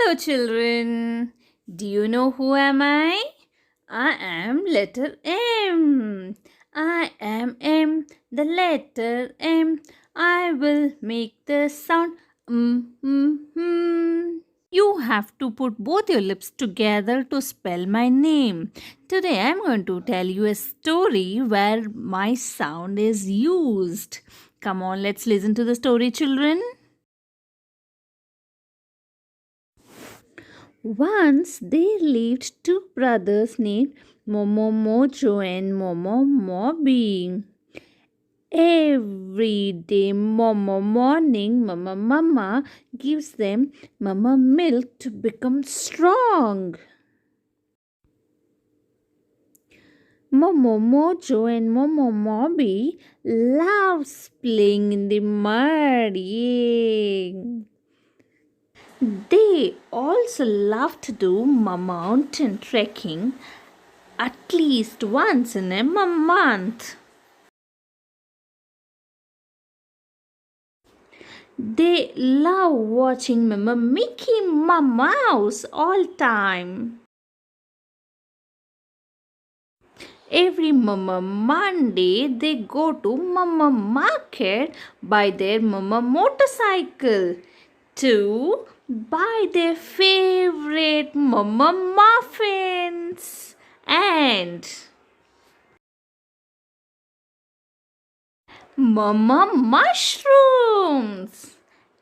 Hello, children. Do you know who am I? I am letter M. I am M, the letter M. I will make the sound mm. You have to put both your lips together to spell my name. Today I'm going to tell you a story where my sound is used. Come on, let's listen to the story, children. Once there lived two brothers named Momo Mojo and Momo Mobi. Every day, Momo morning, Mama gives them Mama milk to become strong. Momo Mojo and Momo Mobi loves playing in the mud. Yay! They also love to do mountain trekking at least once in a month. They love watching Mama Mickey Mouse all time. Every Mama Monday they go to Mama Market buy their Mama motorcycle to buy their favorite Mama Muffins and Mama mushrooms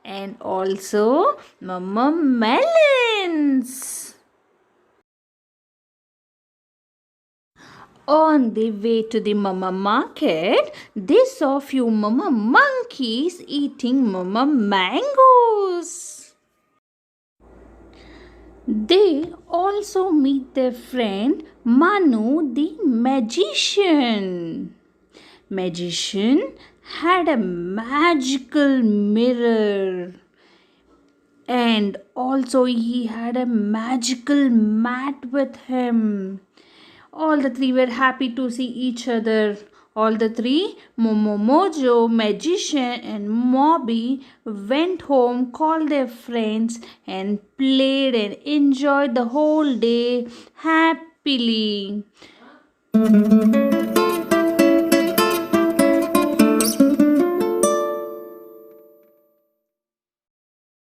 and also Mama melons. On the way to the Mama market, they saw few Mama monkeys eating Mama mangoes. They also meet their friend Manu the magician. Magician had a magical mirror and also he had a magical mat with him. All the three were happy to see each other. All the three, Momo Mojo, Magician, and Mobby, went home, called their friends, and played and enjoyed the whole day happily.